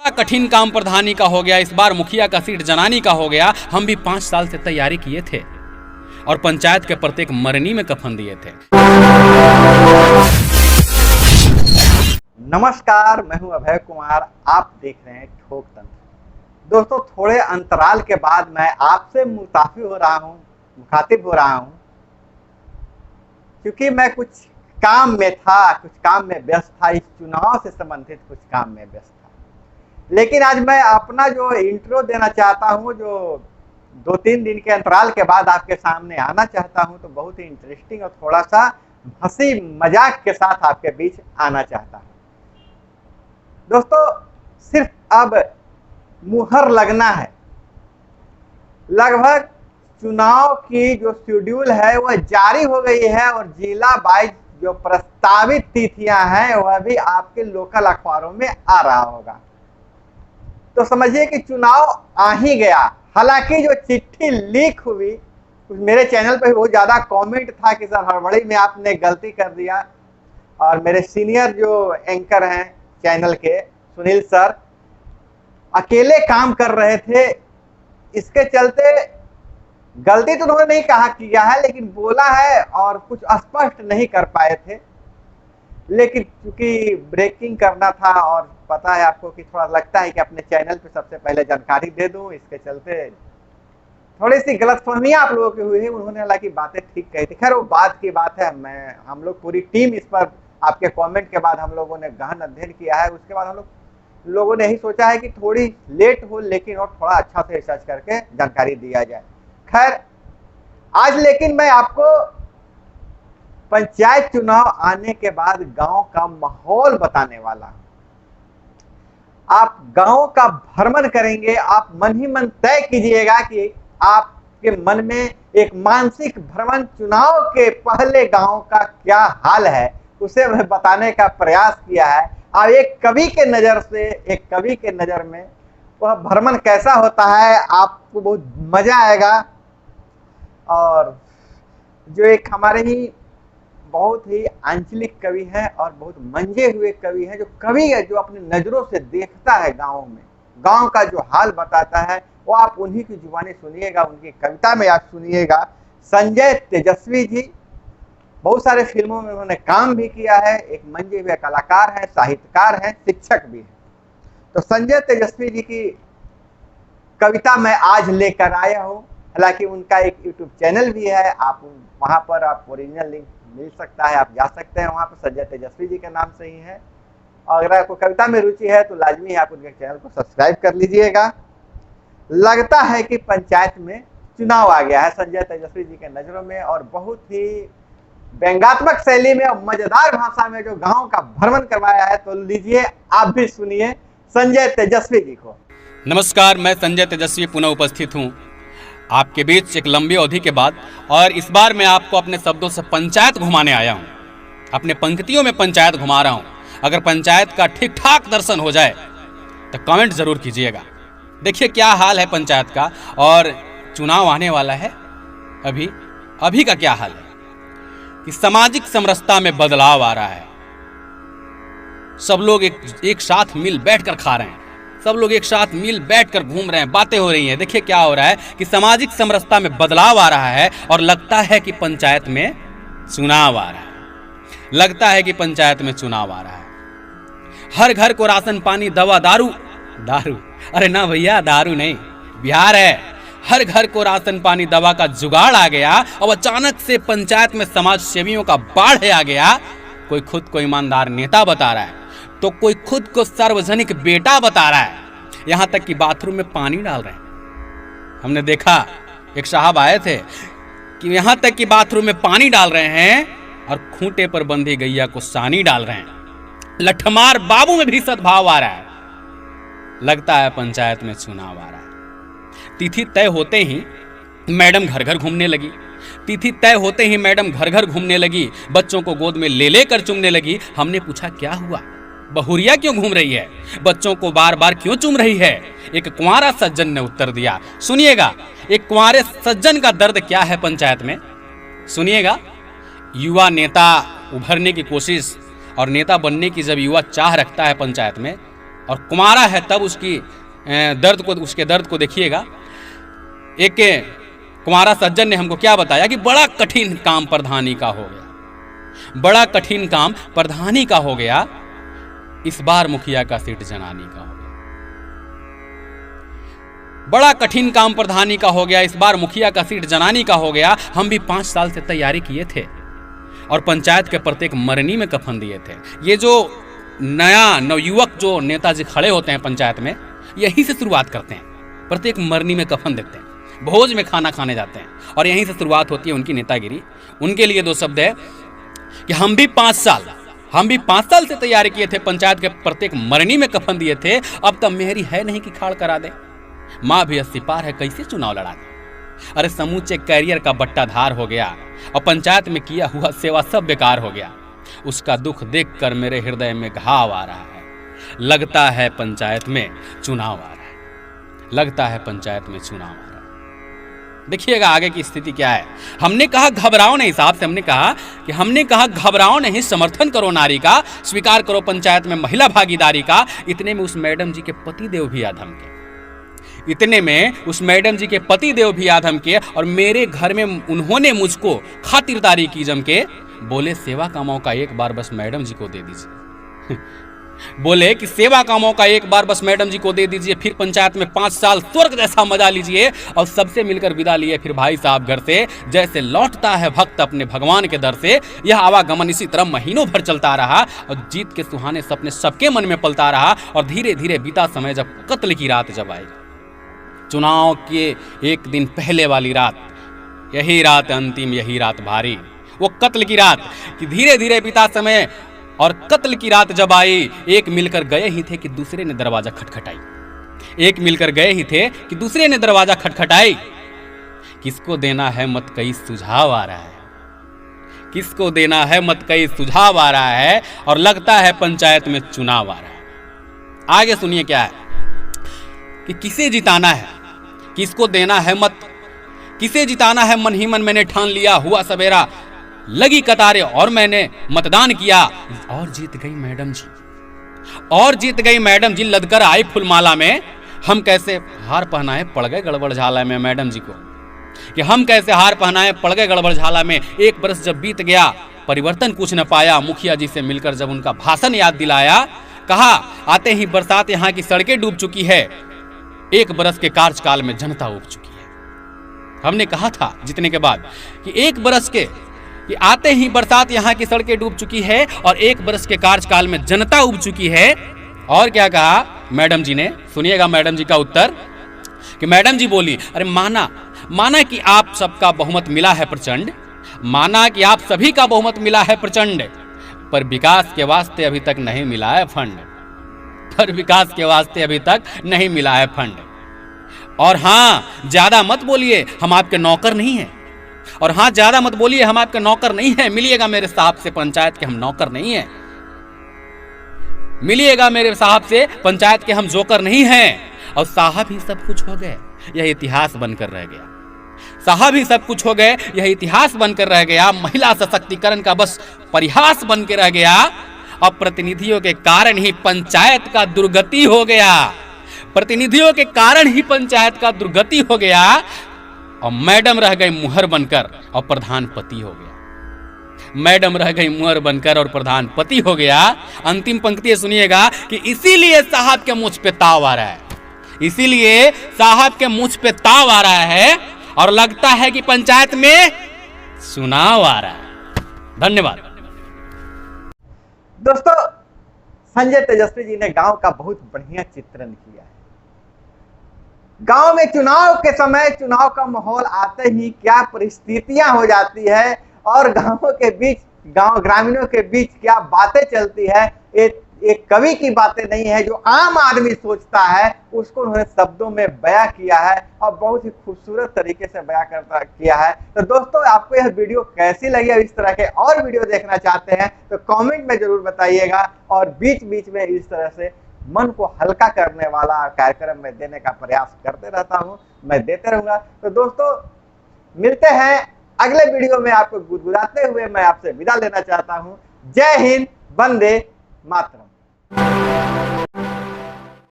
कठिन काम प्रधानी का हो गया, इस बार मुखिया का सीट जनानी का हो गया। हम भी 5 साल से तैयारी किए थे और पंचायत के प्रत्येक मरनी में कफन दिए थे। नमस्कार, मैं हूं अभय कुमार, आप देख रहे हैं ठोक तंत्र। दोस्तों, थोड़े अंतराल के बाद मैं आपसे मुखातिब हो रहा हूं क्योंकि मैं कुछ काम में व्यस्त था, इस चुनाव से संबंधित कुछ काम में व्यस्त था। लेकिन आज मैं अपना जो इंट्रो देना चाहता हूं, जो 2-3 दिन के अंतराल के बाद आपके सामने आना चाहता हूं, तो बहुत ही इंटरेस्टिंग और थोड़ा सा हंसी मजाक के साथ आपके बीच आना चाहता हूं। दोस्तों, सिर्फ अब मुहर लगना है। लगभग चुनाव की जो शेड्यूल है वह जारी हो गई है और जिला वाइज जो प्रस्तावित तिथियां हैं वह भी आपके लोकल अखबारों में आ रहा होगा। तो समझिए कि चुनाव आ ही गया। हालांकि जो चिट्ठी लीक हुई, मेरे चैनल पर बहुत ज़्यादा कमेंट था कि सर हड़बड़ी में आपने गलती कर दिया, और मेरे सीनियर जो एंकर हैं चैनल के सुनील सर अकेले काम कर रहे थे, इसके चलते गलती तो उन्होंने नहीं कहा किया है, लेकिन बोला है और कुछ स्पष्ट नहीं कर पाए थे। लेकिन क्योंकि ब्रेकिंग करना था और पता है आपको कि थोड़ा लगता है कि अपने चैनल पे सबसे पहले जानकारी दे दूं, इसके चलते थोड़ी सी गलतफहमियां आप लोगों की हुई है। उन्होंने हालांकि बातें ठीक कही थी, खैर वो बात की बात है। हम लोग पूरी टीम इस पर आपके कमेंट के बाद हम लोगों ने गहन अध्ययन किया है। उसके बाद हम लोगों ने यही सोचा है कि थोड़ी लेट हो लेकिन और थोड़ा अच्छा से रिसर्च करके जानकारी दिया जाए। खैर, आज लेकिन मैं आपको पंचायत चुनाव आने के बाद गांव का माहौल बताने वाला हूं। आप गांव का भ्रमण करेंगे, आप मन ही मन तय कीजिएगा कि आपके मन में एक मानसिक भ्रमण चुनाव के पहले गांव का क्या हाल है, उसे मैं बताने का प्रयास किया है। और एक कवि के नजर में वह भ्रमण कैसा होता है, आपको बहुत मजा आएगा। और जो एक हमारे ही बहुत ही आंचलिक कवि हैं और बहुत मंजे हुए कवि हैं, जो अपनी नजरों से देखता है गाँव में, गांव का जो हाल बताता है, वो आप उन्हीं की जुबानी सुनिएगा, उनकी कविता में आप सुनिएगा। संजय तेजस्वी जी बहुत सारे फिल्मों में उन्होंने काम भी किया है, एक मंजे हुए कलाकार हैं, साहित्यकार हैं, शिक्षक भी हैं। तो संजय तेजस्वी जी की कविता मैं आज लेकर आया हूँ। हालांकि उनका एक यूट्यूब चैनल भी है, आप वहाँ पर आप ओरिजिनल लिंक मिल सकता है, आप जा सकते हैं वहाँ पर, संजय तेजस्वी जी के नाम से ही है। और अगर आपको कविता में रुचि है तो लाजमी आप उनके चैनल को सब्सक्राइब कर लीजिएगा। लगता है कि पंचायत में चुनाव आ गया है संजय तेजस्वी जी के नजरों में, और बहुत ही व्यंग्यात्मक शैली में और मजेदार भाषा में जो गांव का भ्रमण करवाया है। तो लीजिए, आप भी सुनिए संजय तेजस्वी जी को। नमस्कार, मैं संजय तेजस्वी पुनः उपस्थित हूँ आपके बीच एक लंबी अवधि के बाद, और इस बार मैं आपको अपने शब्दों से पंचायत घुमाने आया हूँ। अपने पंक्तियों में पंचायत घुमा रहा हूँ। अगर पंचायत का ठीक ठाक दर्शन हो जाए तो कमेंट जरूर कीजिएगा। देखिए क्या हाल है पंचायत का, और चुनाव आने वाला है। अभी का क्या हाल है कि सामाजिक समरसता में बदलाव आ रहा है। सब लोग एक साथ मिल बैठकर खा रहे हैं, सब लोग एक साथ मिल बैठकर घूम रहे हैं, बातें हो रही हैं। देखिए क्या हो रहा है कि सामाजिक समरसता में बदलाव आ रहा है, और लगता है कि पंचायत में चुनाव आ रहा है। हर घर को राशन पानी दवा दारू अरे ना भैया, दारू नहीं, बिहार है। हर घर को राशन पानी दवा का जुगाड़ आ गया, और अचानक से पंचायत में समाज सेवियों का बाढ़ आ गया। कोई खुद को ईमानदार नेता बता रहा है, तो कोई खुद को सार्वजनिक बेटा बता रहा है। यहां तक कि बाथरूम में पानी डाल रहे हैं। हमने देखा, एक साहब आए थे कि यहां तक कि बाथरूम में पानी डाल रहे हैं और खूंटे पर बंधी गैया को सानी डाल रहे हैं। लठमार बाबू में भी सद्भाव आ रहा है। लगता है पंचायत में चुनाव आ रहा है। तिथि तय होते ही मैडम घर घर घूमने लगी, बच्चों को गोद में ले लेकर चूमने लगी। हमने पूछा क्या हुआ, बहुरिया क्यों घूम रही है, बच्चों को बार बार क्यों चूम रही है? एक कुंवारा सज्जन ने उत्तर दिया। सुनिएगा, एक कुंवारे सज्जन का दर्द क्या है पंचायत में, सुनिएगा। युवा नेता उभरने की कोशिश और नेता बनने की जब युवा चाह रखता है पंचायत में, और कुमारा है तब उसकी उसके दर्द को देखिएगा। एक कुमारा सज्जन ने हमको क्या बताया कि बड़ा कठिन काम प्रधानी का हो गया, बड़ा कठिन काम प्रधानी का हो गया, इस बार मुखिया का सीट जनानी का हो गया। बड़ा कठिन काम प्रधानी का हो गया, इस बार मुखिया का सीट जनानी का हो गया। हम भी 5 साल से तैयारी किए थे और पंचायत के प्रत्येक मरनी में कफन दिए थे। ये जो नवयुवक जो नेताजी खड़े होते हैं पंचायत में, यहीं से शुरुआत करते हैं, प्रत्येक मरनी में कफन देते हैं, भोज में खाना खाने जाते हैं और यहीं से शुरुआत होती है उनकी नेतागिरी। उनके लिए 2 शब्द है कि हम भी 5 साल से तैयारी किए थे, पंचायत के प्रत्येक मरनी में कफन दिए थे। अब तब मेहरी है नहीं कि खाड़ करा दे, माँ भी 80 पार है, कैसे चुनाव लड़ा दे। अरे समूचे कैरियर का बट्टाधार हो गया और पंचायत में किया हुआ सेवा सब बेकार हो गया। उसका दुख देखकर मेरे हृदय में घाव आ रहा है। लगता है पंचायत में चुनाव आ रहा है, लगता है पंचायत में चुनाव आ रहा है। देखिएगा आगे की स्थिति क्या है। हमने कहा घबराओ नहीं, साहब से हमने कहा घबराओ नहीं, समर्थन करो नारी का, स्वीकार करो पंचायत में महिला भागीदारी का। इतने में उस मैडम जी के पतिदेव भी आ धमके और मेरे घर में उन्होंने मुझको खातिरदारी की जम के। बोले सेवा का मौका एक बार बस मैडम जी को दे दीजिए बोले कि सेवा का मौका एक बार बस मैडम जी को दे दीजिए, फिर पंचायत में 5 साल स्वर्ग जैसा मजा लीजिए। और सबसे मिलकर विदा लिए फिर भाई साहब घर से, जैसे लौटता है भक्त अपने भगवान के दर से। यह आवागमन इसी तरह महीनों भर चलता रहा और जीत के सुहाने सपने सबके मन में पलता रहा। और धीरे धीरे बीता समय, जब कत्ल की रात जब आई, चुनाव के एक दिन पहले वाली रात, यही रात अंतिम, यही रात भारी, वो कत्ल की रात कि धीरे धीरे बीता समय और कत्ल की रात जब आई, एक मिलकर गए ही थे कि दूसरे ने दरवाजा खटखटाई, एक मिलकर गए ही थे कि दूसरे ने दरवाजा खटखटाई। किसको देना है मत कई सुझाव आ रहा है, किसको देना है मत कई सुझाव आ रहा है, और लगता है पंचायत में चुनाव आ रहा है। आगे सुनिए क्या है कि किसे जिताना है, किसको देना है मत, किसे जिताना है मन ही मन मैंने ठान लिया। हुआ सवेरा लगी कतारें और मैंने मतदान किया, और जीत गई मैडम जी, और जीत गई मैडम जी। लदकर आई फुलमाला में, हम कैसे हार पहनाए पड़ गए गड़बड़ झाला में। मैडम जी को कि हम कैसे हार पहनाए पड़ गए गड़बड़ झाला में। 1 बरस जब बीत गया, परिवर्तन कुछ न पाया। मुखिया जी से मिलकर जब उनका भाषण याद दिलाया, कहा आते ही बरसात यहाँ की सड़कें डूब चुकी है, 1 बरस के कार्यकाल में जनता उब चुकी है। हमने कहा था जीतने के बाद कि 1 बरस के कि आते ही बरसात यहाँ की सड़कें डूब चुकी है और 1 बरस के कार्यकाल में जनता उब चुकी है। और क्या कहा मैडम जी ने, सुनिएगा मैडम जी का उत्तर कि मैडम जी बोली, अरे माना कि आप सबका बहुमत मिला है प्रचंड, माना कि आप सभी का बहुमत मिला है प्रचंड, पर विकास के वास्ते अभी तक नहीं मिला है फंड, पर विकास के वास्ते अभी तक नहीं मिला है फंड। और हाँ ज्यादा मत बोलिए, हम आपके नौकर नहीं हैं, और हाँ ज्यादा मत बोलिए, हम आपके नौकर नहीं हैं। मिलिएगा मेरे साहब से पंचायत के हम नौकर नहीं हैं, मिलिएगा मेरे साहब से पंचायत के हम जोकर नहीं हैं। और साहब ही सब कुछ हो गए, यह इतिहास बनकर रह गया, साहब ही सब कुछ हो गए, यह इतिहास बनकर रह गया। महिला सशक्तिकरण का बस परिहास बन के रह गया। अब प्रतिनिधियों के कारण ही पंचायत का दुर्गति हो गया, प्रतिनिधियों के कारण ही पंचायत का दुर्गति हो गया। और मैडम रह गई मुहर बनकर और प्रधान पति हो गया, मैडम रह गई मुहर बनकर और प्रधान पति हो गया। अंतिम पंक्ति सुनिएगा कि इसीलिए साहब के मुझ पे ताव आ रहा है, इसीलिए साहब के मुझ पे ताव आ रहा है, और लगता है कि पंचायत में चुनाव आ रहा है। धन्यवाद दोस्तों। संजय तेजस्वी जी ने गांव का बहुत बढ़िया चित्रण किया है। गांव में चुनाव के समय, चुनाव का माहौल आते ही क्या परिस्थितियां हो जाती है और गांवों के बीच, गांव ग्रामीणों के बीच क्या बातें चलती है। एक कवि की बातें नहीं है, जो आम आदमी सोचता है उसको उन्होंने शब्दों में बयां किया है और बहुत ही खूबसूरत तरीके से बयां किया है। तो दोस्तों आपको यह वीडियो कैसी लगी, और इस तरह के और वीडियो देखना चाहते हैं तो कमेंट में जरूर बताइएगा। और बीच बीच में इस तरह से मन को हल्का करने वाला कार्यक्रम में देने का प्रयास करते रहता हूं, मैं देते रहूंगा। तो दोस्तों मिलते हैं अगले वीडियो में। आपको गुदगुदाते हुए मैं आपसे विदा लेना चाहता हूं। जय हिंद, वंदे मातरम।